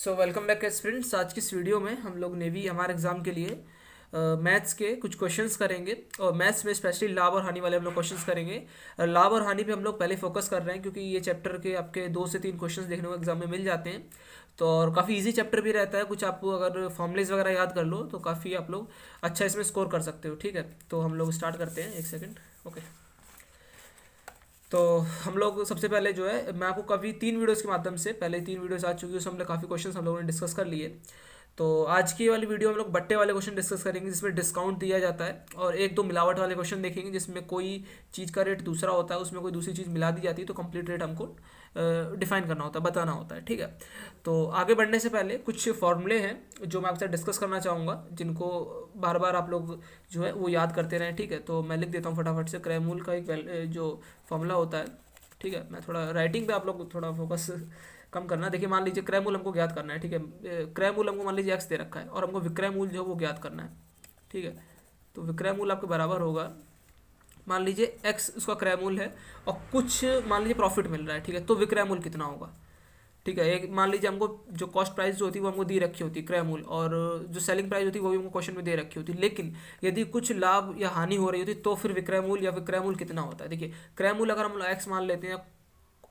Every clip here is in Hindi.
Welcome back students. आज की इस वीडियो में हम लोग नेवी हमारे एग्ज़ाम के लिए मैथ्स के कुछ क्वेश्चंस करेंगे और मैथ्स में स्पेशली लाभ और हानि वाले हम लोग क्वेश्चंस करेंगे। लाभ और हानि पे हम लोग पहले फोकस कर रहे हैं क्योंकि ये चैप्टर के आपके 2 से 3 क्वेश्चंस देखने को एग्जाम में मिल जाते हैं। तो और काफ़ी इजी चैप्टर भी रहता है। कुछ आपको अगर फॉर्मुलेज वगैरह याद कर लो तो काफ़ी आप लोग अच्छा इसमें स्कोर कर सकते हो। ठीक है, तो हम लोग स्टार्ट करते हैं। एक सेकेंड। ओके, तो हम लोग सबसे पहले जो है मैं आपको काफ़ी 3 वीडियोस के माध्यम से, पहले 3 वीडियोस आ चुकी है, उसमें हमने काफ़ी क्वेश्चंस हम लोगों ने डिस्कस कर लिए। तो आज की वाली वीडियो हम लोग बट्टे वाले क्वेश्चन डिस्कस करेंगे जिसमें डिस्काउंट दिया जाता है, और एक दो मिलावट वाले क्वेश्चन देखेंगे जिसमें कोई चीज़ का रेट दूसरा होता है, उसमें कोई दूसरी चीज़ मिला दी जाती है तो कंप्लीट रेट हमको डिफाइन करना होता है, बताना होता है। ठीक है, तो आगे बढ़ने से पहले कुछ फॉर्मूले हैं जो मैं आपसे डिस्कस करना चाहूँगा, जिनको बार बार आप लोग जो है वो याद करते रहें। ठीक है, तो मैं लिख देता हूँ फटाफट से। क्रैमूल का एक जो फॉर्मूला होता है, ठीक है, मैं थोड़ा राइटिंग पे आप लोग थोड़ा फोकस कम करना। देखिए, मान लीजिए क्रय मूल हमको ज्ञात करना है। ठीक है, क्रय मूल हमको मान लीजिए एक्स दे रखा है और हमको विक्रय मूल जो है वो ज्ञात करना है। ठीक है, तो विक्रय मूल आपके बराबर होगा, मान लीजिए एक्स उसका क्रय मूल है और कुछ मान लीजिए प्रॉफिट मिल रहा है। ठीक है, तो विक्रय मूल कितना होगा। ठीक है, एक मान लीजिए हमको जो कॉस्ट प्राइस जो होती है वो हमको दी रखी होती है क्रय मूल, और जो सेलिंग प्राइस होती है वो भी हमको क्वेश्चन में दे रखी होती है। लेकिन यदि कुछ लाभ या हानि हो रही होती तो फिर विक्रय मूल या विक्रय मूल कितना होता है। देखिए, क्रय मूल अगर हम एक्स मान लेते हैं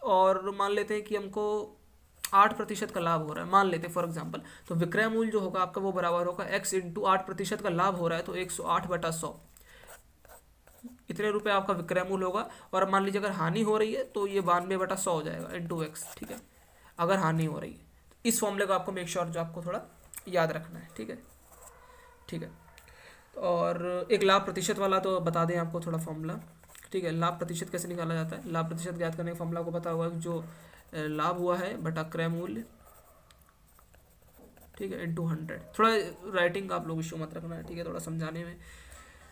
और मान लेते हैं कि हमको 8% का लाभ हो रहा है, मान लेते हैं फॉर एग्जांपल, तो विक्रय मूल्य जो होगा आपका वो बराबर होगा x इंटू 8% का लाभ हो रहा है तो 108/100, इतने रुपए आपका विक्रय मूल्य होगा। और अब मान लीजिए अगर हानि हो रही है तो ये 92/100 हो जाएगा इंटू एक्स। ठीक है, अगर हानि हो रही है, इस फॉर्मूले को आपको मेक श्योर जो आपको थोड़ा याद रखना है। ठीक है, ठीक है, और एक लाभ प्रतिशत वाला तो बता दें आपको थोड़ा फॉर्मूला। ठीक है, लाभ प्रतिशत कैसे निकाला जाता है। लाभ प्रतिशत ज्ञात करने का फॉर्मूला को पता होगा कि जो लाभ हुआ है बटा क्रय मूल्य, ठीक है, इंटू 100। थोड़ा राइटिंग का आप लोग इशू मत रखना है। ठीक है, थोड़ा समझाने में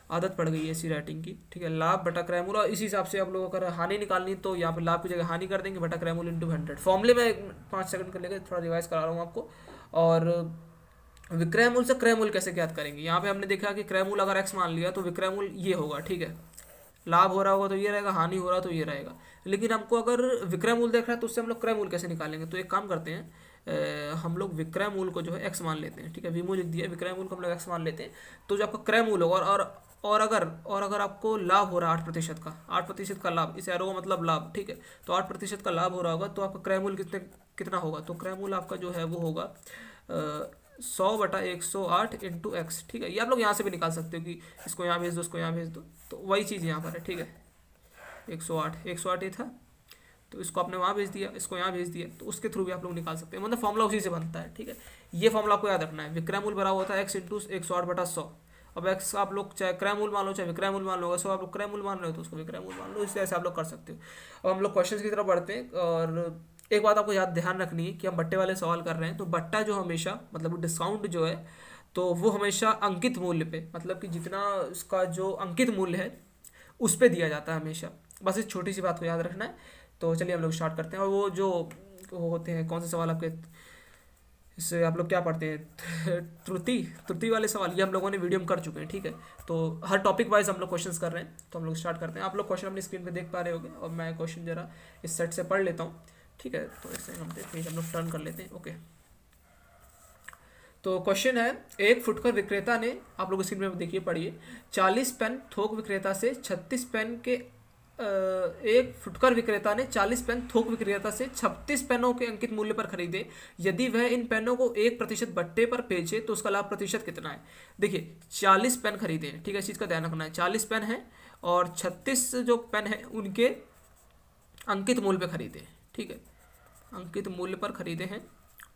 आदत पड़ गई है ऐसी राइटिंग की। ठीक है, लाभ बटा क्रय मूल्य, और इसी हिसाब से आप लोग अगर हानि निकालनी तो यहाँ पर लाभ की जगह हानि कर देंगे, बटा क्रय मूल्य इंटू 100। फॉर्मूले में 5 सेकंड कर लेकर थोड़ा रिवाइज करा रहा हूँ आपको। और विक्रय मूल्य से क्रय मूल्य कैसे ज्ञात करेंगे। यहाँ पे हमने देखा कि क्रय मूल्य अगर एक्स मान लिया तो विक्रय मूल्य ये होगा। ठीक है, लाभ हो रहा होगा तो ये रहेगा, हानि हो रहा तो ये रहेगा। लेकिन हमको अगर विक्रय मूल्य देख रहा है तो उससे हम लोग क्रय मूल्य कैसे निकालेंगे। तो एक काम करते हैं, हम लोग विक्रय मूल्य को जो है एक्स मान लेते हैं। ठीक है, विमूल्य लिख दिया, विक्रय मूल्य को हम लोग एक्स मान लेते हैं। तो जो आपका क्रय मूल्य होगा, और अगर आपको लाभ हो रहा है 8% का, 8% का लाभ, इस एरो का मतलब लाभ। ठीक है, तो 8% का लाभ हो रहा होगा तो आपका क्रय मूल्य कितना होगा। तो क्रय मूल्य आपका जो है वो होगा 100/108 इंटू एक्स। ठीक है, ये आप लोग यहाँ से भी निकाल सकते हो कि इसको यहाँ भेज दो, इसको यहाँ भेज दो, तो वही चीज़ यहाँ पर है। ठीक है, 108 ये था, तो इसको आपने वहाँ भेज दिया, इसको यहाँ भेज दिया, तो उसके थ्रू भी आप लोग निकाल सकते हैं। मतलब फॉर्मूला उसी से बनता है। ठीक है, ये फॉर्मूला आपको याद रखना है। विक्रय मूल्य बराबर होता है एक्स इंटू 108/100। अब एक्स आप लोग चाहे क्रय मूल्य मान लो चाहे विक्रय मूल्य मान लो, सो आप लोग क्रय मूल्य मान रहे हो तो उसको विक्रय मूल्य मान लो, इस तरह से आप लोग कर सकते हो। अब हम लोग क्वेश्चन की तरफ बढ़ते हैं। और एक बात आपको याद ध्यान रखनी है कि हम बट्टे वाले सवाल कर रहे हैं, तो बट्टा जो हमेशा मतलब डिस्काउंट जो है तो वो हमेशा अंकित मूल्य पे, मतलब कि जितना उसका जो अंकित मूल्य है उस पे दिया जाता है हमेशा। बस इस छोटी सी बात को याद रखना है। तो चलिए हम लोग स्टार्ट करते हैं। और वो जो वो होते हैं, कौन से सवाल आपके, इससे आप लोग क्या पढ़ते हैं, त्रुटि वाले सवाल, ये हम लोगों ने वीडियो में कर चुके हैं। ठीक है, तो हर टॉपिक वाइज हम लोग क्वेश्चंस कर रहे हैं। तो हम लोग स्टार्ट करते हैं। आप लोग क्वेश्चन अपनी स्क्रीन पे देख पा रहे होंगे और मैं क्वेश्चन जरा इस सेट से पढ़ लेता हूँ। ठीक है, तो इसे हम लोग टर्न कर लेते हैं। ओके, तो क्वेश्चन है, एक फुटकर विक्रेता ने, आप लोग स्क्रीन में देखिए पढ़िए, 40 पेन थोक विक्रेता से 36 पेन के एक फुटकर विक्रेता ने 40 पेन थोक विक्रेता से 36 पेनों के अंकित मूल्य पर खरीदे। यदि वह इन पेनों को 1% बट्टे पर बेचे तो उसका लाभ प्रतिशत कितना है। देखिए, 40 पेन खरीदे हैं। ठीक है, इस चीज़ का ध्यान रखना है। 40 पेन है और 36 जो पेन है उनके अंकित मूल्य पर खरीदे। ठीक है, अंकित मूल्य पर खरीदे हैं।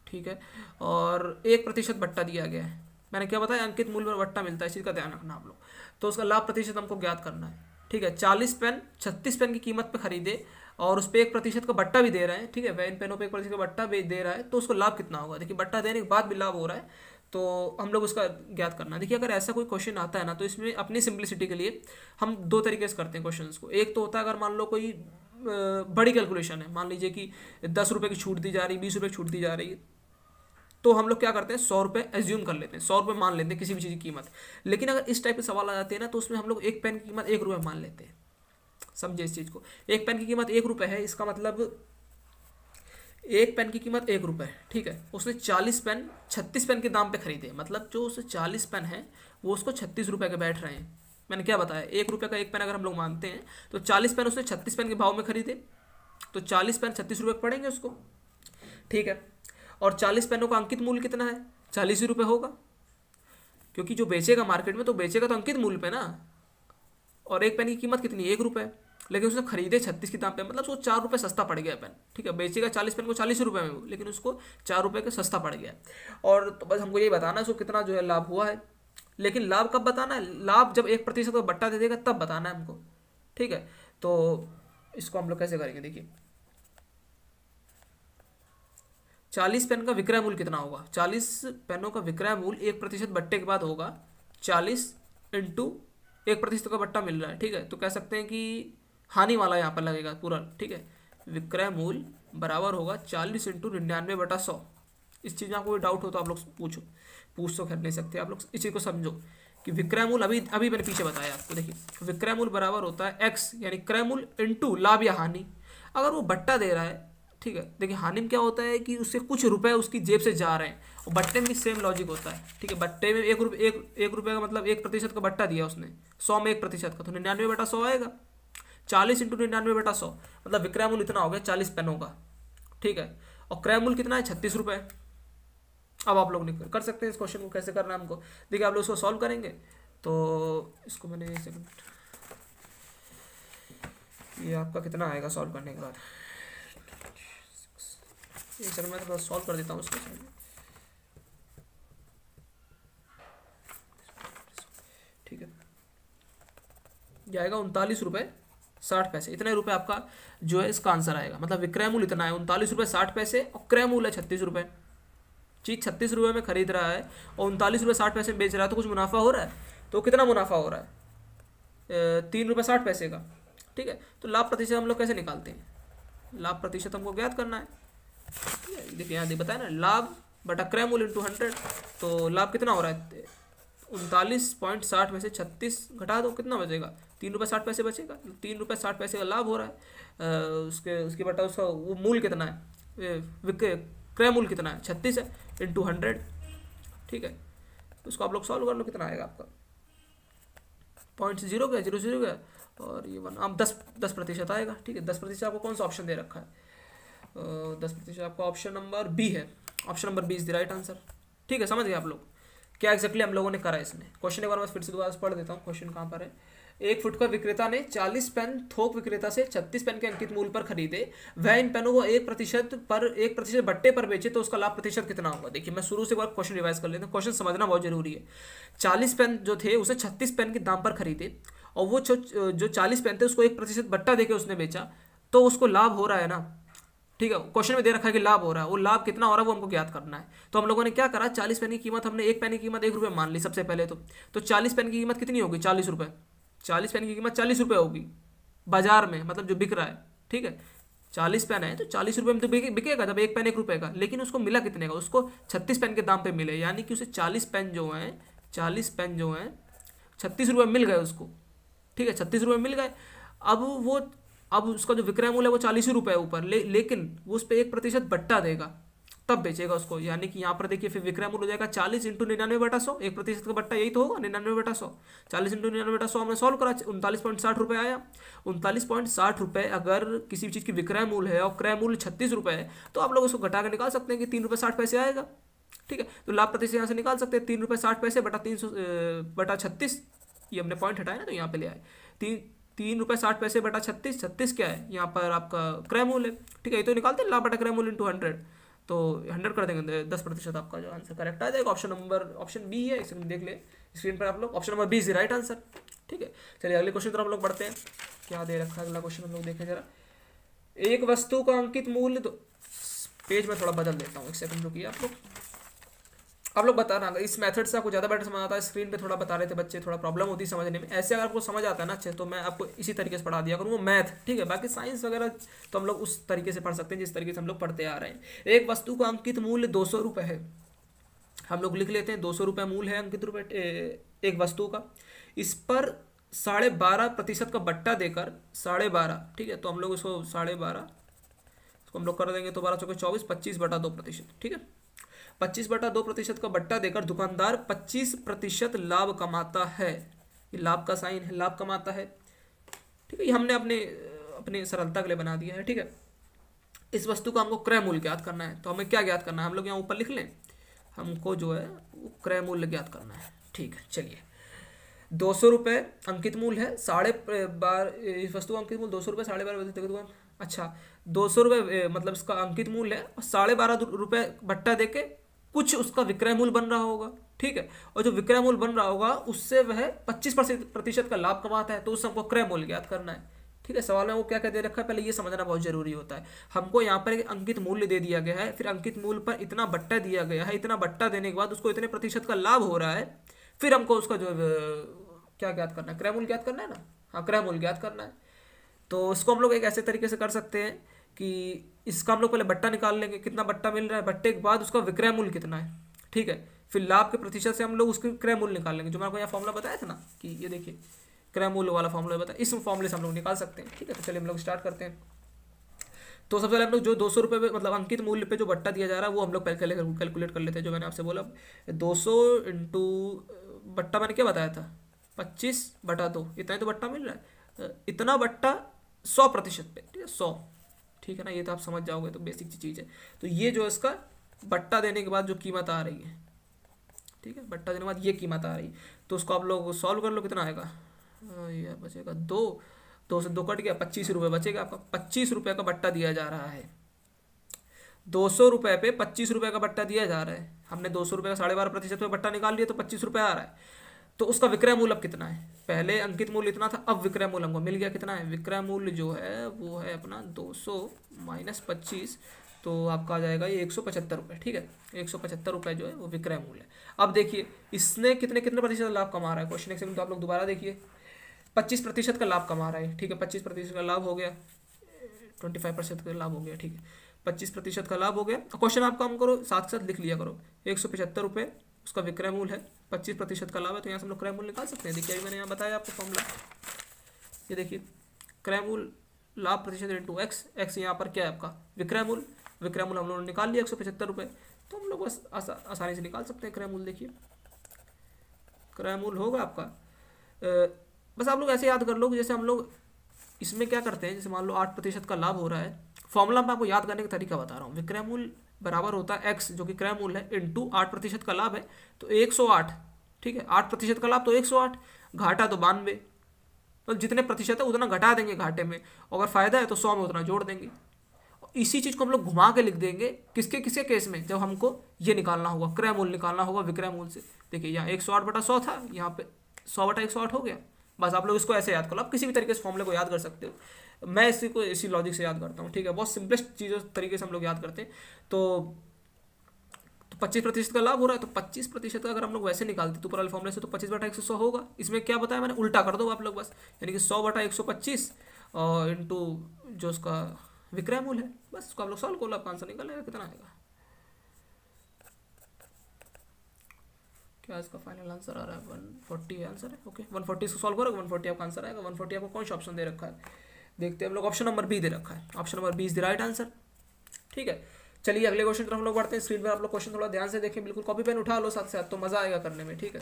ठीक है, और 1% बट्टा दिया गया है। मैंने क्या बताया, अंकित मूल्य पर बट्टा मिलता है, इस चीज़ का ध्यान रखना आप लोग। तो उसका लाभ प्रतिशत हमको ज्ञात करना है। ठीक है, 40 पेन 36 पेन की कीमत पे खरीदे और उस पर 1% का बट्टा भी दे रहे हैं। ठीक है, वह इन पेनों पे 1% का बट्टा भी दे रहा है तो उसको लाभ कितना होगा। देखिए, बट्टा देने के बाद भी लाभ हो रहा है तो हम लोग उसका ज्ञात करना है। देखिए, अगर ऐसा कोई क्वेश्चन आता है ना तो इसमें अपनी सिंप्लिसिटी के लिए हम 2 तरीके से करते हैं क्वेश्चन को। एक तो होता है अगर मान लो कोई बड़ी कैलकुलेशन है, मान लीजिए कि 10 रुपये की छूट दी जा रही, 20 रुपये की छूट दी जा रही है, तो हम लोग क्या करते हैं 100 रुपये एज्यूम कर लेते हैं, 100 रुपये मान लेते हैं किसी भी चीज़ की कीमत। लेकिन अगर इस टाइप के सवाल आ जाते हैं ना तो उसमें हम लोग एक पेन की कीमत 1 रुपये मान लेते हैं। समझे इस चीज़ को, एक पेन की कीमत 1 रुपये है, इसका मतलब एक पेन की कीमत 1 रुपये, ठीक है, उसने 40 पेन 36 पेन के दाम पे खरीदे, मतलब जो उससे 40 पेन है वो उसको 36 रुपये के बैठ रहे हैं। मैंने क्या बताया, 1 रुपये का एक पेन अगर हम लोग मानते हैं तो 40 पेन उसने 36 पेन के भाव में खरीदे, तो 40 पेन 36 रुपये पड़ेंगे उसको, ठीक है। और 40 पेनों का अंकित मूल्य कितना है, 40 रुपये होगा, क्योंकि जो बेचेगा मार्केट में तो बेचेगा तो अंकित मूल्य पे ना। और एक पेन की कीमत कितनी, 1 रुपये, लेकिन उसने खरीदे 36 के दाम पे, मतलब उसको 4 रुपये सस्ता पड़ गया पेन, ठीक है। बेचेगा 40 पेन को 40 रुपये में, लेकिन उसको 4 रुपये का सस्ता पड़ गया। और तो बस हमको यही बताना है उसको कितना जो है लाभ हुआ है, लेकिन लाभ कब बताना है, लाभ जब 1% का बट्टा दे देगा तब बताना है हमको, ठीक है। तो इसको हम लोग कैसे करेंगे, देखिए 40 पेन का विक्रय मूल्य कितना होगा, 40 पेनों का विक्रय मूल्य 1% बट्टे के बाद होगा 40 इंटू 1% का बट्टा मिल रहा है, ठीक है। तो कह सकते हैं कि हानि वाला यहाँ पर लगेगा पूरा, ठीक है। विक्रय मूल्य बराबर होगा 40 इंटू 99/100। इस चीज़ में आपको कोई डाउट हो तो आप लोग पूछ तो कर नहीं सकते, आप लोग इस चीज़ को समझो कि विक्रय मूल्य अभी अभी मैंने पीछे बताया आपको, देखिए विक्रय मूल्य बराबर होता है एक्स यानी क्रय मूल्य इंटू लाभ या हानि। अगर वो बट्टा दे रहा है, ठीक है, देखिए हानि में क्या होता है कि उससे कुछ रुपए उसकी जेब से जा रहे हैं, और बट्टे में भी सेम लॉजिक होता है, ठीक है। बट्टे में 1 रुपये का मतलब 1% का बट्टा दिया उसने, 100 में 1% का, तो 99/100 आएगा। 40 इंटू 99/100 मतलब विक्रय मूल्य इतना हो गया 40 पेनों का, ठीक है। और क्रय मूल्य कितना है, 36 रुपये। अब आप लोग नहीं कर सकते इस क्वेश्चन को, कैसे करना है हमको, देखिए आप लोग इसको सॉल्व करेंगे। तो इसको मैंने एक सेकंड, ये आपका कितना आएगा सॉल्व करने के बाद, एक सेकंड मैं थोड़ा सॉल्व कर देता हूँ उसको, ठीक है। ये आएगा 39 रुपये 60 पैसे, इतने रुपए आपका जो है इसका आंसर आएगा, मतलब विक्रय मूल्य इतना है 39 रुपये 60 पैसे, और क्रय मूल्य है 36 रुपये। चीज 36 रुपये में खरीद रहा है और 39 रुपये 60 पैसे में बेच रहा है, तो कुछ मुनाफा हो रहा है। तो कितना मुनाफा हो रहा है, 3 रुपये 60 पैसे का, ठीक है। तो लाभ प्रतिशत हम लोग कैसे निकालते हैं, लाभ प्रतिशत हमको ज्ञात करना है। देखिए यहाँ बताया ना, लाभ बटा क्रय मूल्य इंटू 100, तो लाभ कितना हो रहा है, 39.60 में से 36 घटा दो, कितना बचेगा, 3 रुपये 60 पैसे बचेगा। 3 रुपये 60 पैसे का लाभ हो रहा है, उसके बटा उसका वो मूल्य कितना है, क्रय मूल्य कितना है, 36 है, इंटू 100, ठीक है। तो उसको आप लोग सॉल्व कर लो, कितना आएगा आपका, 0.0 का 0 का, और ये 1 आप 10% आएगा, ठीक है। 10% आपको कौन सा ऑप्शन दे रखा है, 10% आपका ऑप्शन नंबर बी है, option number B is the right answer, ठीक है। समझ गए आप लोग क्या एक्जैक्टली हम लोगों ने करा है इसमें। क्वेश्चन एक बार मैं फिर से दोबारा पढ़ देता हूँ, क्वेश्चन कहाँ पर है। एक फुटकर विक्रेता ने 40 पेन थोक विक्रेता से 36 पेन के अंकित मूल्य पर खरीदे, वह इन पेनों को 1% बट्टे पर बेचे, तो उसका लाभ प्रतिशत कितना होगा। देखिए मैं शुरू से एक बार क्वेश्चन रिवाइज कर लेता हूँ, क्वेश्चन समझना बहुत जरूरी है। 40 पेन जो थे उसे 36 पेन के दाम पर खरीदे, और वो जो 40 पेन थे उसको 1% बट्टा देके उसने बेचा, तो उसको लाभ हो रहा है ना, ठीक है। क्वेश्चन में दे रखा है कि लाभ हो रहा है, वो लाभ कितना हो रहा है वो हमको ज्ञात करना है। तो हम लोगों ने क्या करा, 40 पेन की कीमत हमने एक पेन की कीमत 1 रुपये मान ली सबसे पहले। तो 40 पेन की कीमत कितनी होगी, 40 रुपये। 40 पेन की कीमत 40 रुपये होगी बाजार में, मतलब जो बिक रहा है, ठीक है। 40 पेन है तो 40 रुपये में तो बिकेगा, जब एक पेन 1 रुपये का, लेकिन उसको मिला कितने का, उसको 36 पेन के दाम पे मिले, यानी कि उसे 40 पेन जो हैं 36 रुपये मिल गए उसको, ठीक है। 36 रुपये मिल गए। अब उसका जो विक्रय मूल्य है वो 40 रुपये ऊपर, लेकिन वो उस पर 1% बट्टा देगा, तब बेचेगा उसको। यानी कि यहाँ पर देखिए फिर विक्रय मूल्य हो जाएगा 40 इंटू 99/100, 1% का बट्टा यही तो होगा 99/100। 40 इंटू 99/100 हमने सॉल्व करा, 39.60 रुपये आया। 39.60 रुपये अगर किसी भी चीज़ की विक्रय मूल्य है और क्रय मूल्य 36 रुपये है, तो आप लोग उसको घटा कर निकाल सकते हैं कि 3 रुपये 60 पैसे आएगा, ठीक है। तो लाभ प्रतिशत यहाँ से निकाल सकते हैं, 3 रुपये 60 पैसे बटा 300/36, ये हमने पॉइंट हटाया ना तो यहाँ पे ले आए, 3 रुपये 60 पैसे बटा 36 क्या है यहाँ पर आपका क्रय मूल्य, ठीक है। ये तो निकालते हैं लाभ बटा क्रय मूल्य इंटू 100, तो 100 कर देंगे, 10% आपका जो आंसर करेक्ट आ जाएगा। ऑप्शन बी है, इसे देख ले स्क्रीन पर आप लोग, option number B is the right answer, ठीक है। चलिए अगले क्वेश्चन तरफ हम लोग बढ़ते हैं, क्या दे रखा है अगला क्वेश्चन हम लोग देखें जरा। एक वस्तु का अंकित मूल्य, पेज में थोड़ा बदल देता हूँ, एक सेकंड रुकिए आप लोग बता रहे हैं, इस मेथड से आपको ज़्यादा बेटर समझ आता है। स्क्रीन पे थोड़ा बता रहे थे बच्चे, थोड़ा प्रॉब्लम होती है समझने में। ऐसे अगर आपको समझ आता है ना अच्छे, तो मैं आपको इसी तरीके से पढ़ा दिया करूँ, वो मैथ, ठीक है। बाकी साइंस वगैरह तो हम लोग उस तरीके से पढ़ सकते हैं जिस तरीके से हम लोग पढ़ते आ रहे हैं। एक वस्तु का अंकित मूल्य 200 रुपये है, हम लोग लिख लेते हैं 200 रुपये मूल्य है अंकित रुपये एक वस्तु का। इस पर 12.5% का बट्टा देकर 12.5, ठीक है। तो हम लोग इसको 12.5 इसको हम लोग कर देंगे तो 12 × 24 25/2%, ठीक है। 25/2% का बट्टा देकर दुकानदार 25% लाभ कमाता है। ये लाभ का साइन है, लाभ कमाता है, ठीक है। ये हमने अपने अपने सरलता के लिए बना दिया है, ठीक है। इस वस्तु का हमको क्रय मूल्य ज्ञात करना है, तो हमें क्या ज्ञात करना है, हम लोग यहाँ ऊपर लिख लें, हमको जो है वो क्रय मूल्य ज्ञात करना है, ठीक है। चलिए 200 रुपये अंकित मूल्य है, 12.5 इस वस्तु का अंकित मूल्य 200 रुपये, 12.5 अच्छा 200 रुपये मतलब इसका अंकित मूल्य है, और 12.5 रुपये बट्टा देके कुछ उसका विक्रय मूल्य बन रहा होगा, ठीक है। और जो विक्रय मूल्य बन रहा होगा उससे वह 25% का लाभ कमाता है, तो उससे हमको क्रय मूल्य ज्ञात करना है, ठीक है। सवाल में वो क्या क्या दे रखा है पहले ये समझना बहुत जरूरी होता है। हमको यहाँ पर एक अंकित मूल्य दे दिया गया है, फिर अंकित मूल्य पर इतना बट्टा दिया गया है, इतना बट्टा देने के बाद उसको इतने प्रतिशत का लाभ हो रहा है, फिर हमको उसका जो क्या ज्ञात करना है, क्रय मूल्य ज्ञात करना है ना, हाँ क्रय मूल्य ज्ञात करना है। तो इसको हम लोग एक ऐसे तरीके से कर सकते हैं कि इसका हम लोग पहले बट्टा निकाल लेंगे, कितना बट्टा मिल रहा है, बट्टे के बाद उसका विक्रय मूल्य कितना है, ठीक है। फिर लाभ के प्रतिशत से हम लोग उसके क्रय मूल्य निकाल लेंगे, जो मैंने आपको यहाँ फॉर्मूला बताया था ना कि ये देखिए क्रय मूल्य वाला फॉर्मूला बताया, इस फॉर्मूले से हम लोग निकाल सकते हैं, ठीक है। तो चलिए हम लोग स्टार्ट करते हैं। तो सबसे पहले हम लोग जो 200 रुपये मतलब अंकित मूल्य पे जो बट्टा दिया जा रहा है वो हम लोग पहले कैलकुलेट कर लेते हैं। जो मैंने आपसे बोला 200 इंटू बट्टा मैंने क्या बताया था 25/2, इतना ही तो बट्टा मिल रहा है, इतना बट्टा 100% पे, ठीक है 100, ठीक है ना। ये तो आप समझ जाओगे, तो बेसिक चीज़ है। तो ये जो इसका बट्टा देने के बाद जो कीमत आ रही है, ठीक है, बट्टा देने के बाद ये कीमत आ रही है, तो उसको आप लोग सॉल्व कर लो, कितना आएगा यार, बचेगा 2 से 2 कट गया, 25 रुपये बचेगा आपका। 25 रुपये का बट्टा दिया जा रहा है, 200 रुपये पे 25 रुपये का बट्टा दिया जा रहा है। हमने 200 रुपये का 12.5% पे बट्टा निकाल लिया, तो 25 रुपये आ रहा है। तो उसका विक्रय मूल्य अब कितना है, पहले अंकित मूल्य इतना था, अब विक्रय मूल्य हमको मिल गया, कितना है विक्रय मूल्य जो है वो है अपना 200 - 25, तो आपका आ जाएगा ये 175 रुपये, ठीक है। 175 रुपये जो है वो विक्रय मूल्य है। अब देखिए इसने कितने प्रतिशत लाभ कमा रहा है, क्वेश्चन एक तो आप लोग दोबारा देखिए, 25% का लाभ कमा रहा है, ठीक है। 25% का लाभ हो गया, 25% का लाभ हो गया, ठीक है। 25% का लाभ हो गया। क्वेश्चन आप काम करो साथ साथ लिख लिया करो, 175 रुपये उसका विक्रय मूल्य है, 25% का लाभ है, तो यहाँ से हम लोग क्रय मूल्य निकाल सकते हैं। देखिए अभी मैंने यहाँ बताया आपको फॉर्मूला, ये देखिए क्रय मूल्य लाभ प्रतिशत इंटू एक्स, एक्स यहाँ पर क्या है आपका विक्रय मूल्य, विक्रय मूल्य हम लोगों ने निकाल लिया 175 रुपये, तो हम लोग बस आसानी से निकाल सकते हैं क्रय मूल्य। देखिए क्रय मूल्य होगा आपका बस आप लोग ऐसे याद कर लो, जैसे हम लोग इसमें क्या करते हैं, जैसे मान लो 8% का लाभ हो रहा है, फॉर्मूला मैं आपको याद करने का तरीका बता रहा हूँ। विक्रय मूल्य बराबर होता है एक्स जो कि क्रय मूल्य है इंटू 8% का लाभ है, तो 108, ठीक है। 8% का लाभ तो 108, घाटा तो 92, तो जितने प्रतिशत है उतना घटा देंगे घाटे में, अगर फायदा है तो 100 में उतना जोड़ देंगे। इसी चीज़ को हम लोग घुमा के लिख देंगे किसके किसके केस में, जब हमको ये निकालना होगा क्रय मूल्य निकालना होगा विक्रय मूल्य से। देखिए यहाँ 108/100 था, यहाँ पे 100/108 हो गया। बस आप लोग इसको ऐसे याद कर लो, आप किसी भी तरीके से फॉर्मूले को याद कर सकते हो, मैं इसी को इसी लॉजिक से याद करता हूँ, ठीक है। बहुत सिंपलेस्ट चीज़ों तरीके से हम लोग याद करते हैं। तो 25% का लाभ हो रहा है, तो 25% का अगर हम लोग वैसे निकालते तो ऊपर वाले फॉर्मूले से, तो 25/100 होगा। इसमें क्या बताया मैंने, उल्टा कर दो आप लोग बस, यानी कि 100/125 और इंटू जो उसका विक्रय मूल्य है, बस उसको आप लोग सॉल्व कर लो, आपका आंसर निकलेगा, कितना आएगा। क्या इसका फाइनल आंसर आ रहा है 140 आंसर है, ओके 140 इसको सॉल्व करोगे 140 आपका आंसर आएगा। 140 आपको कौन सा ऑप्शन दे रखा है, देखते हैं हम लोग, ऑप्शन नंबर बी दे रखा है, option number B is the right answer, ठीक है। चलिए अगले क्वेश्चन तरफ हम लोग बढ़ते हैं। स्क्रीन पर आप लोग क्वेश्चन थोड़ा ध्यान से देखें, बिल्कुल कॉपी पेन उठा लो साथ साथ, तो मजा आएगा करने में, ठीक है।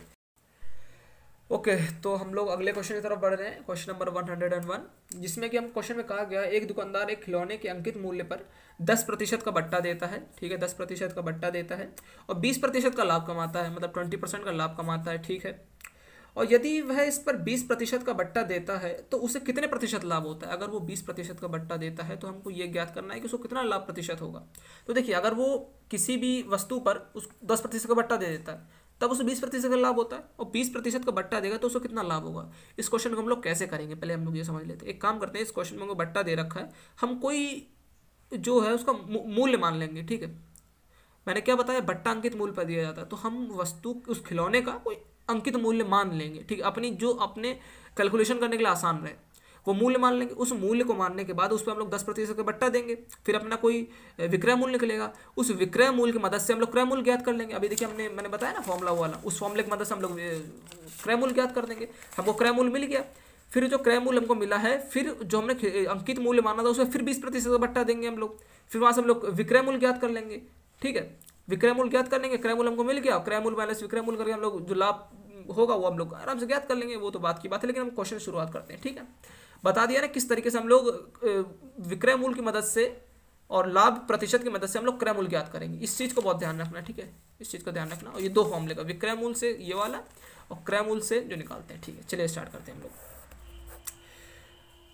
ओके तो हम लोग अगले क्वेश्चन की तरफ बढ़ रहे हैं, क्वेश्चन नंबर 101, जिसमें कि हम क्वेश्चन में कहा गया एक दुकानदार एक खिलौने के अंकित मूल्य पर 10% का बट्टा देता है, ठीक है, 10% का बट्टा देता है और 20% का लाभ कमाता है, मतलब 20% का लाभ कमाता है, ठीक है। और यदि वह इस पर 20% का बट्टा देता है तो उसे कितने प्रतिशत लाभ होता है। अगर वो 20% का बट्टा देता है तो हमको ये ज्ञात करना है कि उसको कितना लाभ प्रतिशत होगा। तो देखिए अगर वो किसी भी वस्तु पर उस 10% का बट्टा दे देता है तब उसे 20% का लाभ होता है, और 20% का बट्टा देगा तो उसको कितना लाभ होगा। इस क्वेश्चन को हम लोग कैसे करेंगे, पहले हम लोग ये समझ लेते हैं। एक काम करते हैं, इस क्वेश्चन में हमको बट्टा दे रखा है, हम कोई जो है उसका मूल्य मान लेंगे, ठीक है। मैंने क्या बताया, बट्टा अंकित मूल्य पर दिया जाता है, तो हम वस्तु उस खिलौने का कोई अंकित मूल्य मान लेंगे, ठीक है। अपनी जो अपने कैलकुलेशन करने के लिए आसान रहे वो मूल्य मान लेंगे। उस मूल्य को मानने के बाद उस पर हम लोग 10% का बट्टा देंगे, फिर अपना कोई विक्रय मूल्य निकलेगा, उस विक्रय मूल्य की मदद से हम लोग क्रय मूल्य ज्ञात कर लेंगे। अभी देखिए मैंने बताया ना फॉर्मूला वाला, उस फॉर्मूले की मदद से हम लोग क्रय मूल्य ज्ञात कर देंगे। हमको क्रय मूल्य मिल गया, फिर जो क्रय मूल्य हमको मिला है, फिर जो हमने अंकित मूल्य माना था उसमें फिर 20% का बट्टा देंगे हम लोग, फिर वहाँ से हम लोग विक्रय मूल्य ज्ञात कर लेंगे, ठीक है। विक्रय मूल्य ज्ञात कर लेंगे, क्रय मूल्य हमको मिल गया, क्रय मूल्य माइनस विक्रय मूल्य करके हम लोग जो लाभ होगा वो हम लोग आराम से ज्ञात कर लेंगे, वो तो बात की बात है। लेकिन हम क्वेश्चन शुरुआत करते हैं, ठीक है। बता दिया ना किस तरीके से हम लोग विक्रय मूल्य की मदद से और लाभ प्रतिशत की मदद से हम लोग क्रय मूल्य ज्ञात करेंगे। इस चीज़ को बहुत ध्यान रखना, ठीक है, इस चीज़ का ध्यान रखना। और ये दो फॉर्मूले का, विक्रय मूल्य से ये वाला और क्रय मूल्य से जो निकालते हैं, ठीक है। चलिए स्टार्ट करते हैं हम लोग।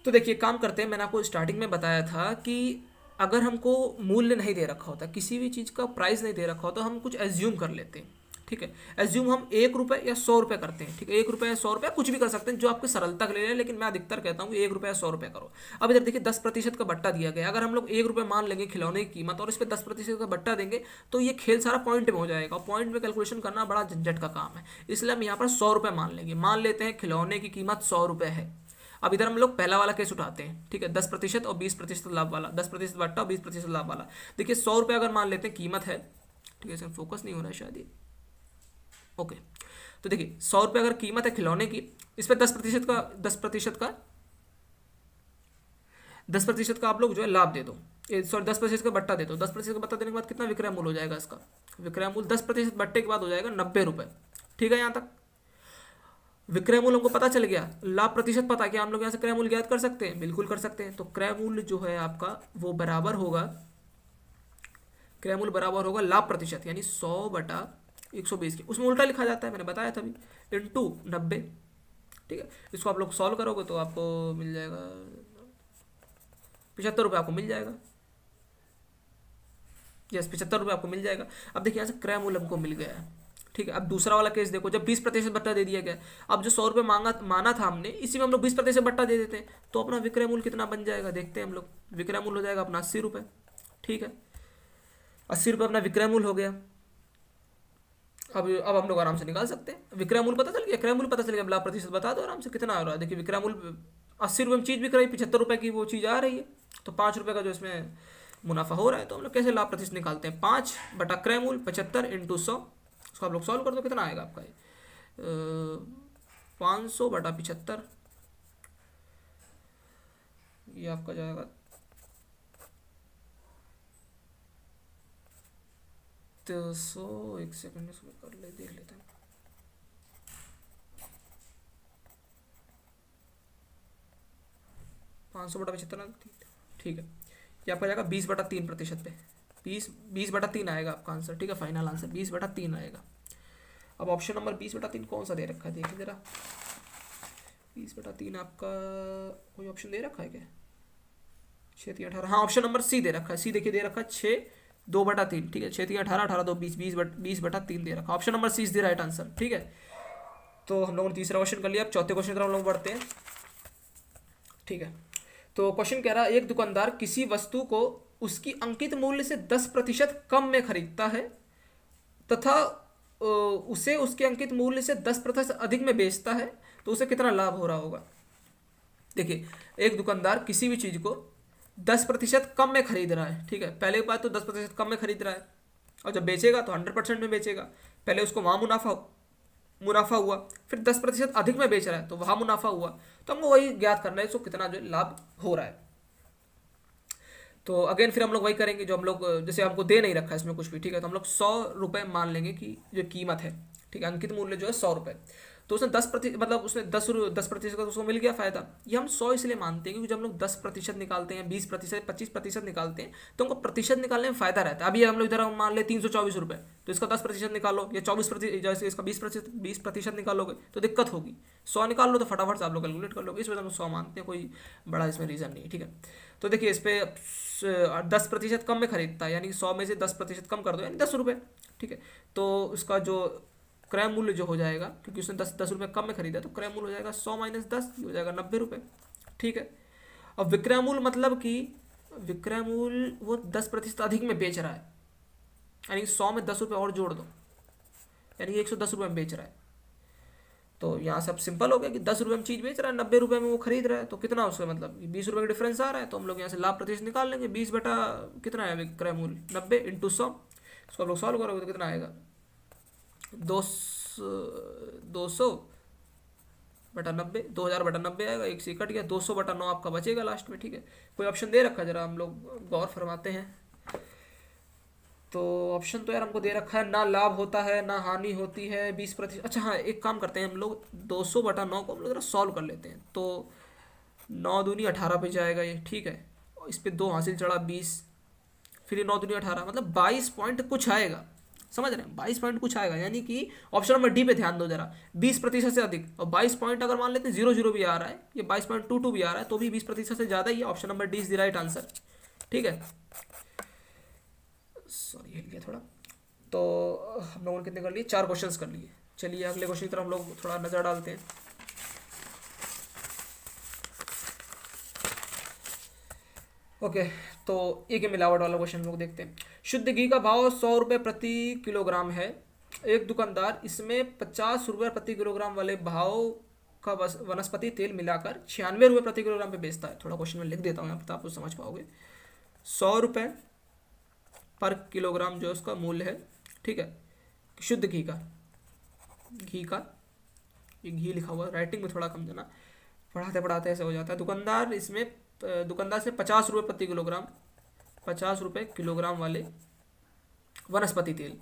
तो देखिए काम करते हैं, मैंने आपको स्टार्टिंग में बताया था कि अगर हमको मूल्य नहीं दे रखा होता, किसी भी चीज़ का प्राइस नहीं दे रखा होता, हम कुछ एज्यूम कर लेते हैं, ठीक है। एज्यूम हम 1 रुपये या 100 रुपये करते हैं, ठीक है। 1 रुपये या 100 रुपये कुछ भी कर सकते हैं जो आपकी सरलता के लिए है, लेकिन मैं अधिकतर कहता हूँ 1 रुपये या 100 रुपये करो। अब इधर देखिए 10% का बट्टा दिया गया, अगर हम लोग 1 रुपये मान लेंगे खिलौने की कीमत और इस पर 10% का बट्टा देंगे तो ये खेल सारा पॉइंट में हो जाएगा। पॉइंट में कैलकुलेशन करना बड़ा झंझट का काम है, इसलिए हम यहाँ पर 100 रुपये मान लेंगे। मान लेते हैं खिलौने की कीमत 100 रुपये है। अब इधर हम लोग पहला वाला केस उठाते हैं, ठीक है, 10% और 20% लाभ वाला, 10% बट्टा और 20% लाभ वाला। देखिए 100 रुपये अगर मान लेते हैं कीमत है, ठीक है, इसमें फोकस नहीं हो रहा है शायद ये, ओके। तो देखिए 100 रुपये अगर कीमत है खिलौने की, इस पर 10% का 10% का आप लोग जो है लाभ दे दो, सॉरी 10% का बट्टा दे दो। 10% का बट्टा देने के बाद कितना विक्रय मूल्य हो जाएगा इसका? विक्रय मूल्य 10% बट्टे के बाद हो जाएगा 90 रुपये, ठीक है। यहाँ तक विक्रय मूल्य हमको पता चल गया, लाभ प्रतिशत पता, क्या हम लोग यहाँ से क्रय मूल्य ज्ञात कर सकते हैं? बिल्कुल कर सकते हैं। तो क्रय मूल्य जो है आपका वो बराबर होगा, क्रय मूल्य बराबर होगा लाभ प्रतिशत, यानी 100/120 के, उसमें उल्टा लिखा जाता है, मैंने बताया था अभी, इंटू 90, ठीक है। इसको आप लोग सॉल्व करोगे तो आपको मिल जाएगा 75 रुपये आपको मिल जाएगा, यस 75 रुपये आपको मिल जाएगा। अब देखिए यहाँ से क्रय मूल्य हमको मिल गया है, ठीक है। अब दूसरा वाला केस देखो, जब 20% बट्टा दे दिया गया, अब जो 100 रुपये माना था हमने, इसी में हम लोग 20% बट्टा दे देते हैं, तो अपना विक्रय मूल्य कितना बन जाएगा देखते हैं हम लोग। विक्रय मूल्य हो जाएगा अपना 80 रुपये, ठीक है। 80 रुपये अपना विक्रय मूल्य हो गया। अब हम लोग आराम से निकाल सकते हैं, विक्रय मूल्य पता चल गया, क्रय मूल्य पता चल गया, लाभ प्रतिशत बता दो आराम से कितना आ रहा है। देखिए विक्रय मूल्य 80 रुपये में चीज़ बिक रही है, 75 रुपये की वो चीज़ आ रही है, तो 5 रुपये का जो इसमें मुनाफा हो रहा है। तो हम लोग कैसे लाभ प्रतिशत निकालते हैं? 5 क्रय मूल्य 75 × 100, उसको आप लोग सॉल्व कर दो, कितना आएगा आपका? 500/75, ये आपका जाएगा 200, एक सेकंड इसमें कर ले, देख लेते हैं। पाँच सौ बटा 75, ठीक है। ये आपका जाएगा 20/3% पे, 20/3 आएगा आपका आंसर, ठीक है। फाइनल आंसर 20/3 आएगा। अब ऑप्शन नंबर 20/3 कौन सा दे रखा है देखिए जरा, 20/3 आपका कोई ऑप्शन दे रखा है क्या? 6 3 18, हाँ ऑप्शन नंबर सी दे रखा है, सी देखिए दे रखा है 6/2/3, ठीक है। 6 3 18, 18 2 20, 20/3 दे रखा है। Option number C is the right answer, ठीक है। तो हम लोगों ने तीसरा क्वेश्चन कर लिया, अब चौथे क्वेश्चन की तरफ हम लोग बढ़ते हैं, ठीक है। तो क्वेश्चन कह रहा है एक दुकानदार किसी वस्तु को उसकी अंकित मूल्य से 10% कम में खरीदता है तथा उसे उसके अंकित मूल्य से 10% अधिक में बेचता है, तो उसे कितना लाभ हो रहा होगा? देखिए एक दुकानदार किसी भी चीज़ को 10% कम में खरीद रहा है, ठीक है। पहले बात तो 10% कम में खरीद रहा है, और जब बेचेगा तो 100% में बेचेगा। पहले उसको वहाँ मुनाफा हुआ, फिर 10% अधिक में बेच रहा है तो वहाँ मुनाफा हुआ। तो हमको वही ज्ञात करना है, इसको कितना जो लाभ हो रहा है। तो अगेन फिर हम लोग वही करेंगे जो हम लोग, जैसे हमको दे नहीं रखा है इसमें कुछ भी, ठीक है। तो हम लोग 100 रुपये मान लेंगे कि जो कीमत है, ठीक है, अंकित मूल्य जो है 100 रुपये। तो उसने 10% मतलब उसने 10% का उसको मिल गया फायदा। ये हम 100 इसलिए मानते हैं क्योंकि जब हम लोग 10% निकालते हैं, 20%, 25% निकालते हैं, तो हमको प्रतिशत निकालने में फायदा रहता है। अभी हम लोग इधर मान ले 324 रुपये, तो इसका 10% निकालो, या 24%, जैसे इसका 20% निकालोगे तो दिक्कत होगी। 100 निकाल लो तो फटाफट से आप लोग कैलकुलेट कर लोगे, इस वजह से हम 100 मानते हैं, कोई बड़ा इसमें रीज़न नहीं है, ठीक है। तो देखिए इस पर 10% कम में खरीदता है, यानी 100 में से 10% कम कर दो, यानी 10 रुपये, ठीक है। तो उसका जो क्रय मूल्य जो हो जाएगा, क्योंकि उसने 10 रुपये कम में खरीदा, तो क्रय मूल्य हो जाएगा 100 - 10, हो जाएगा 90 रुपये, ठीक है। अब विक्रय मूल्य मतलब कि विक्रय मूल्य वो 10% अधिक में बेच रहा है, यानी 100 में 10 रुपये और जोड़ दो, यानी 110 रुपये में बेच रहा है। तो यहाँ से अब सिंपल हो गया कि 10 रुपये में चीज़ बेच रहा है, 90 रुपये में वो खरीद रहा है, तो कितना उसका मतलब 20 रुपये का डिफरेंस आ रहा है। तो हम लोग यहाँ से लाभ प्रतिशत निकाल लेंगे, 20 बटा कितना है विक्रय मूल्य 90 × 100, इसको आप लोग सॉल्व करोगे तो कितना आएगा 200/90, 2000/90 आएगा, एक से कट गया, 200/9 आपका बचेगा लास्ट में, ठीक है। कोई ऑप्शन दे रखा है, जरा हम लोग गौर फरमाते हैं, तो ऑप्शन तो यार हमको दे रखा है, ना लाभ होता है ना हानि होती है 20%। अच्छा हाँ, एक काम करते हैं हम लोग, 200/9 को हम लोग जरा सॉल्व कर लेते हैं। तो 9 दूनी 18 पे जाएगा ये, ठीक है। और इस पे 2 हासिल चढ़ा 20, फिर ये 9 दूनी 18, मतलब 22 पॉइंट कुछ आएगा। समझ रहे हैं, 22 पॉइंट कुछ आएगा, यानी कि ऑप्शन नंबर डी पे ध्यान दो जरा। 20% से अधिक, और 22 पॉइंट अगर मान लेते हैं 00 भी आ रहा है, ये 22.22 भी आ रहा है, तो भी 20% से ज़्यादा ही है। Option number D is the right answer, ठीक है। सॉरी हिल गया थोड़ा। तो हम लोगों ने कितने कर लिए, 4 क्वेश्चंस कर लिए। चलिए अगले क्वेश्चन की तरफ हम लोग थोड़ा नज़र डालते हैं। ओके, तो एक ही मिलावट वाला क्वेश्चन हम लोग देखते हैं। शुद्ध घी का भाव 100 रुपये प्रति किलोग्राम है। एक दुकानदार इसमें 50 रुपये प्रति किलोग्राम वाले भाव का वनस्पति तेल मिलाकर 96 रुपये प्रति किलोग्राम पे बेचता है। थोड़ा क्वेश्चन में लिख देता हूँ यहाँ पर, आप समझ पाओगे। 100 रुपये पर किलोग्राम जो उसका मूल्य है, ठीक है, शुद्ध घी का। ये घी लिखा हुआ है, राइटिंग में थोड़ा कम देना, पढ़ाते पढ़ाते ऐसे हो जाता है। दुकानदार से 50 रुपये प्रति किलोग्राम, 50 रुपये किलोग्राम वाले वनस्पति तेल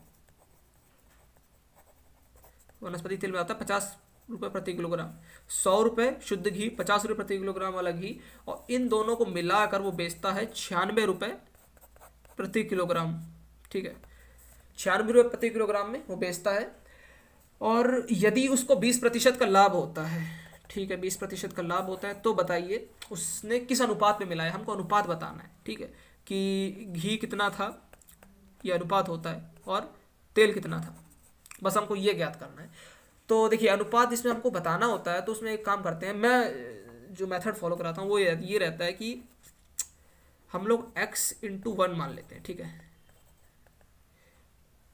में आता है 50 रुपये प्रति किलोग्राम। 100 रुपये शुद्ध घी, 50 रुपये प्रति किलोग्राम वाला घी, और इन दोनों को मिलाकर वो बेचता है 96 रुपये प्रति किलोग्राम, ठीक है। 96 रुपये प्रति किलोग्राम में वो बेचता है। और यदि उसको 20% का लाभ होता है, ठीक है, 20% का लाभ होता है, तो बताइए उसने किस अनुपात में मिलाया। हमको अनुपात बताना है, ठीक है, कि घी कितना था, ये अनुपात होता है, और तेल कितना था, बस हमको ये ज्ञात करना है। तो देखिए अनुपात इसमें हमको बताना होता है, तो उसमें एक काम करते हैं, मैं जो मेथड फॉलो कराता हूँ वो ये रहता है कि हम लोग x/1 मान लेते हैं, ठीक है।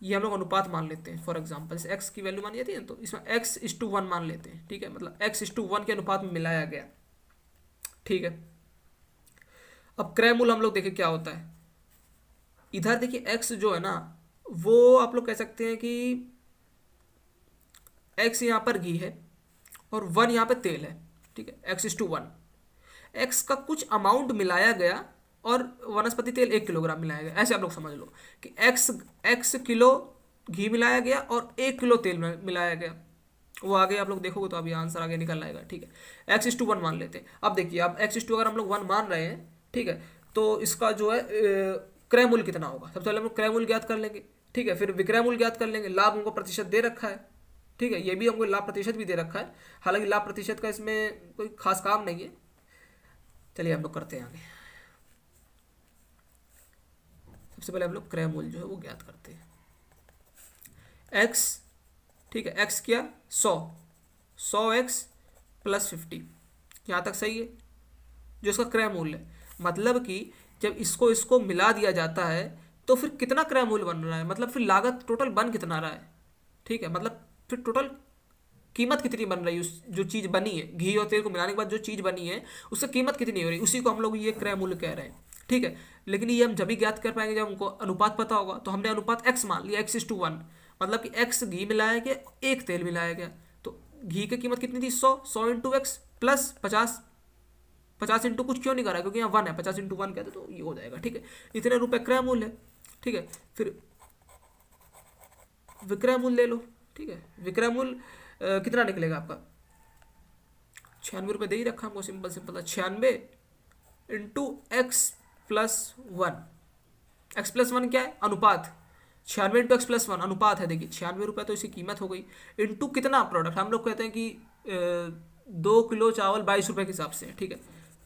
ये हम लोग अनुपात मान लेते हैं। फॉर एग्जांपल जैसे x की वैल्यू मानी जाती है, तो इसमें x/1 मान लेते हैं, ठीक है, मतलब x/1 के अनुपात में मिलाया गया, ठीक है। अब क्रय मूल्य हम लोग देखें क्या होता है। इधर देखिए x जो है ना, वो आप लोग कह सकते हैं कि x यहाँ पर घी है और 1 यहाँ पे तेल है, ठीक है, x/1। x का कुछ अमाउंट मिलाया गया और वनस्पति तेल 1 किलोग्राम मिलाया गया, ऐसे आप लोग समझ लो कि x किलो घी मिलाया गया और 1 किलो तेल मिलाया गया। वो आगे आप लोग देखोगे तो अभी आंसर आगे निकल आएगा, ठीक है। x/1 मान लेते हैं। अब देखिए, अब x/2 अगर हम लोग 1 मान रहे हैं, ठीक है, तो इसका जो है क्रय मूल्य कितना होगा, सबसे पहले हम लोग क्रय मूल्य ज्ञात कर लेंगे, ठीक है। फिर विक्रय मूल्य ज्ञात कर लेंगे। लाभ हमको प्रतिशत दे रखा है, ठीक है, ये भी हमको लाभ प्रतिशत भी दे रखा है, हालांकि लाभ प्रतिशत का इसमें कोई खास काम नहीं है। चलिए हम लोग करते हैं आगे। सबसे पहले हम लोग क्रय मूल्य जो है वो ज्ञात करते हैं। x, ठीक है, x क्या, 100x + 50, यहाँ तक सही है, जो इसका क्रय मूल्य है। मतलब कि जब इसको मिला दिया जाता है तो फिर कितना क्रय मूल्य बन रहा है, मतलब फिर लागत टोटल बन कितना रहा है, ठीक है, मतलब फिर टोटल कीमत कितनी बन रही है, जो चीज़ बनी है, घी और तेल को मिलाने के बाद जो चीज़ बनी है उसकी कीमत कितनी हो रही है, उसी को हम लोग ये क्रय मूल्य कह रहे हैं, ठीक है। लेकिन ये हम जब भी ज्ञात कर पाएंगे जब हमको अनुपात पता होगा। तो हमने अनुपात x मान लिया, x/1, मतलब कि x घी मिलाया गया, 1 तेल मिलाया गया। तो घी की कीमत कितनी थी, 100 × x + 50 इंटू कुछ क्यों नहीं करा, क्योंकि यहाँ 1 है, 50 × 1 कहते तो ये हो जाएगा, ठीक है। इतने रुपए क्रय मूल्य है, ठीक है। फिर विक्रय मूल्य ले लो, ठीक है। विक्रय मूल्य कितना निकलेगा आपका, 96 रुपये दे ही रखा हमको, सिंपल 96 × x + 1। x + 1 क्या है, अनुपात। 96 × x + 1 अनुपात है। देखिए 96 रुपये तो इसकी कीमत हो गई, इंटू कितना प्रोडक्ट, हम लोग कहते हैं कि 2 किलो चावल 22 रुपये के हिसाब से, ठीक है।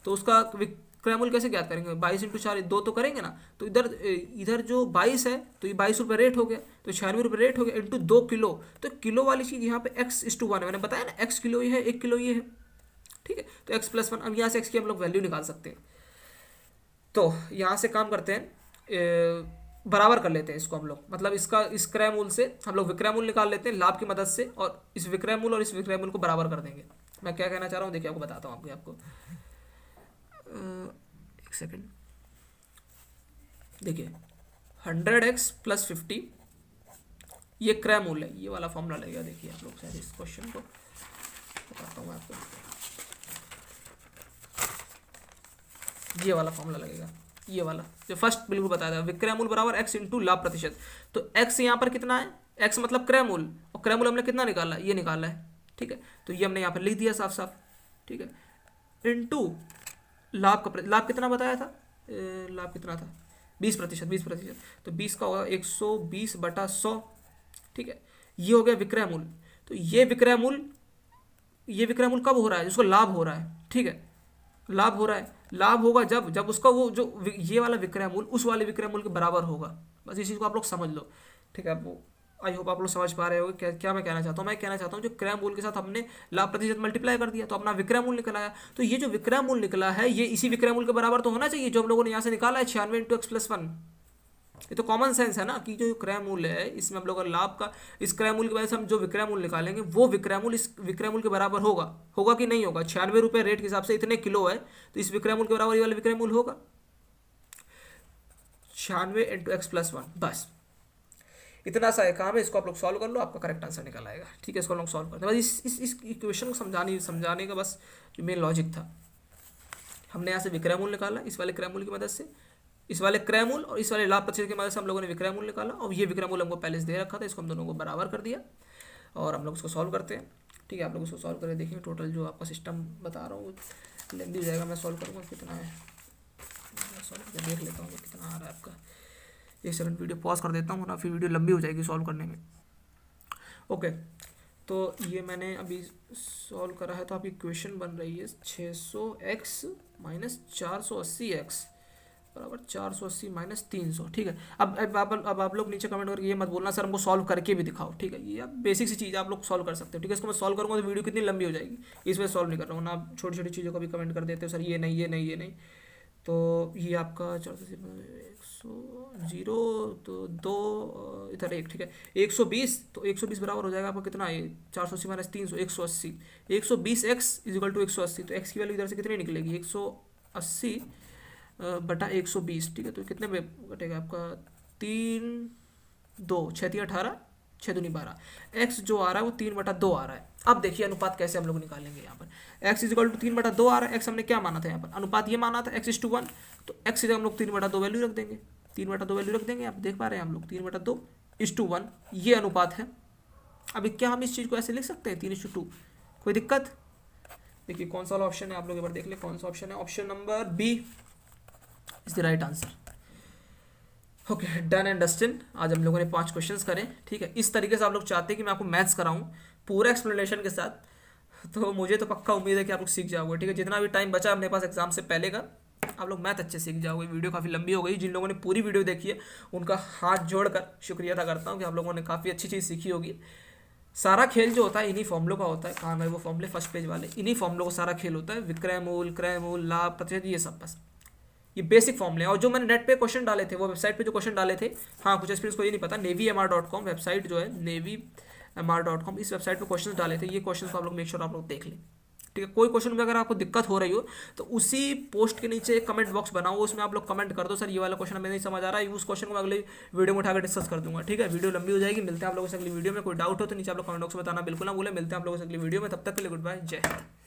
तो उसका विक्रय मूल्य कैसे ज्ञात करेंगे, 22 × 4 2 तो करेंगे ना। तो इधर जो 22 है तो ये 22 रुपये रेट हो गया, तो 96 रुपये रेट हो गया, इंटू 2 किलो। तो किलो वाली चीज़ यहाँ पे x/1 है, मैंने बताया ना, x किलो ये है, 1 किलो ये है, ठीक है। तो x + 1, अब यहाँ से x की हम लोग वैल्यू निकाल सकते हैं। तो यहाँ से काम करते हैं, बराबर कर लेते हैं इसको हम लोग, मतलब इस क्रय मूल्य से हम लोग विक्रय मूल्य निकाल लेते हैं लाभ की मदद से, और इस विक्रय मूल्य और इस विक्रय मूल्य को बराबर कर देंगे। मैं क्या कहना चाह रहा हूँ देखिए, आपको बताता हूँ आपको एक सेकेंड। देखिए 100x + 50 ये क्रय मूल्य है, ये वाला फॉर्मूला लगेगा। देखिए आप लोग शायद इस क्वेश्चन को बताता हूँ आपको, ये वाला फॉर्मूला लगेगा, ये वाला जो फर्स्ट बिल्कुल बताया था, विक्रय मूल बराबर x इंटू लाभ प्रतिशत। तो x यहाँ पर कितना है, x मतलब क्रय मूल, और क्रय मूल हमने कितना निकाला, ये निकाला है, ठीक है। तो ये हमने यहाँ पर लिख दिया साफ साफ, ठीक है, इंटू लाभ का लाभ कितना बताया था, लाभ कितना था 20%, 20%, तो 20 का होगा 120/100, ठीक है। ये हो गया विक्रय मूल। तो ये विक्रय मूल कब हो रहा है, जिसको लाभ हो रहा है, ठीक है, लाभ हो रहा है। लाभ होगा जब उसका वो जो ये वाला विक्रय मूल उस वाले विक्रय मूल के बराबर होगा। बस इस चीज़ को आप लोग समझ लो, ठीक है। आप आई होप आप लोग समझ पा रहे हो क्या मैं कहना चाहता हूँ। मैं कहना चाहता हूँ जो क्रय मूल के साथ हमने लाभ प्रतिशत मल्टीप्लाई कर दिया तो अपना विक्रय मूल निकल आया। तो ये जो विक्रय मूल निकला है ये इसी विक्रय मूल के बराबर तो होना चाहिए जो हम लोगों ने यहाँ से निकाला है 96 इंटू x प्लस 1। ये तो कॉमन सेंस है ना कि जो क्रय मूल्य है इसमें हम लोग का लाभ का इस क्रय मूल्य की वजह से हम जो विक्रय मूल्य निकालेंगे वो विक्रय मूल्य इस विक्रय मूल्य के बराबर होगा कि नहीं होगा। 96 रुपये रेट के हिसाब से इतने किलो है तो इस विक्रय मूल्य के बराबर ये वाला विक्रय मूल्य होगा 96 इंटू x प्लस 1। बस इतना सा काम है, इसको आप लोग सॉल्व कर लो, आपका करेक्ट आंसर निकल आएगा, ठीक है। इसको हम लोग सॉल्व करते हैं, बस इस इक्वेशन को समझाने का बस जो मेन लॉजिक था। हमने यहाँ से विक्रय मूल्य निकाला इस वाले क्रय मूल्य की मदद से, इस वाले क्रय मूल्य और इस वाले लाभ प्रतिशत की मदद से हम लोगों ने विक्रय मूल्य निकाला, और ये विक्रय मूल्य हमको पहले से दे रखा था, इसको हम दोनों को बराबर कर दिया और हम लोग उसको सॉल्व करते हैं, ठीक है। आप लोग उसको सॉल्व करके देखिए, टोटल जो आपका सिस्टम बता रहा हूँ लेंदी हो जाएगा। मैं सॉल्व करूँगा कितना है, सॉल्व करके देख लेता हूँ कितना आ रहा है आपका। 1 सेकंड वीडियो पॉज कर देता हूँ ना, फिर वीडियो लंबी हो जाएगी सॉल्व करने में। ओके, तो ये मैंने अभी सॉल्व करा है, तो आपकी इक्वेशन बन रही है 600x माइनस 480x बराबर 480 माइनस 300, ठीक है। अब आप लोग नीचे कमेंट करके ये मत बोलना सर हमको सॉल्व करके भी दिखाओ, ठीक है। ये अब बेसिक सी चीज़ आप लोग सॉल्व कर सकते हो, ठीक है। इसको मैं सॉल्व करूँगा तो वीडियो कितनी लंबी हो जाएगी, इसमें सॉल्व नहीं कर रहा हूँ ना। आप छोटी छोटी चीज़ों को भी कमेंट कर देते हो सर ये नहीं ये नहीं ये नहीं। तो ये आपका 0 तो 2 इधर 1, ठीक है। 120 तो 120 बराबर हो जाएगा आपका कितना है 480 माइनस 300 180। 120x इजिकल टू 180, तो x की वैल्यू इधर से कितनी निकलेगी 180 बटा 120, ठीक है। तो कितने में कटेगा आपका 3 2 6 3 18 6 दूनी 12, x जो आ रहा है वो 3/2 आ रहा है। अब देखिए अनुपात कैसे हम लोग निकालेंगे। यहाँ पर x इजिकल टू 3/2 आ रहा है, x हमने क्या माना था यहाँ पर अनुपात ये माना था x:1, तो x से हम लोग 3/2 वैल्यू रख देंगे, 3/2 वैल्यू रख देंगे। आप देख पा रहे हैं हम लोग 3/2:1 ये अनुपात है। अभी क्या हम इस चीज़ को ऐसे लिख सकते हैं 3:2, कोई दिक्कत? देखिए कौन सा वाला ऑप्शन है आप लोग एक बार देख ले, कौन सा ऑप्शन है, option number B is the right answer. Okay, done and dusted. आज हम लोगों ने 5 क्वेश्चंस करे, ठीक है। इस तरीके से आप लोग चाहते हैं कि मैं आपको मैथ्स कराऊं पूरा एक्सप्लेनेशन के साथ, तो मुझे तो पक्का उम्मीद है कि आप लोग सीख जाओगे, ठीक है। जितना भी टाइम बचा अपने पास एग्जाम से पहले का, आप लोग मैथ अच्छे सीख जाओगे। वीडियो काफ़ी लंबी हो गई, जिन लोगों ने पूरी वीडियो देखी है उनका हाथ जोड़कर शुक्रिया अदा करता हूँ कि आप लोगों ने काफ़ी अच्छी चीज़ सीखी होगी। सारा खेल जो होता है इन्हीं फॉर्मुलों का होता है। कहाँ गए वो फॉर्मुले फर्स्ट पेज वाले, इन्हीं फॉर्मुलों का सारा खेल होता है। विक्रय मूल, क्रय मूल, लाभ प्रतिशत, ये सब बस ये बेसिक फॉर्मुले। और जो मैंने नेट पे क्वेश्चन डाले थे वो वेबसाइट पे जो क्वेश्चन डाले थे, हाँ कुछ एक्सपीरियंस को ये नहीं पता, navymr.com वेबसाइट जो है navymr.com, इस वेबसाइट पे क्वेश्चन डाले थे। ये क्वेश्चन को आप लोग मेक श्योर आप लोग देख लें, ठीक है। कोई क्वेश्चन में अगर आपको दिक्कत हो रही हो तो उसी पोस्ट के नीचे एक कमेंट बॉक्स बनाओ, उसमें आप लोग कमेंट कर दो सर ये वाला क्वेश्चन हमें नहीं समझ आ रहा है, उस क्वेश्चन को मैं अगले वीडियो में उठाकर डिस्कस कर दूंगा, ठीक है। वीडियो लंबी हो जाएगी, मिलते हैं आप लोगों से अगली वीडियो में। कोई डाउट हो तो नीचे आप लोग कमेंट बॉक्स में बताना बिल्कुल ना भूलें। मिलते हैं आप लोगों से अगली वीडियो में, तब तक के लिए गुड बाय, जय हिंद।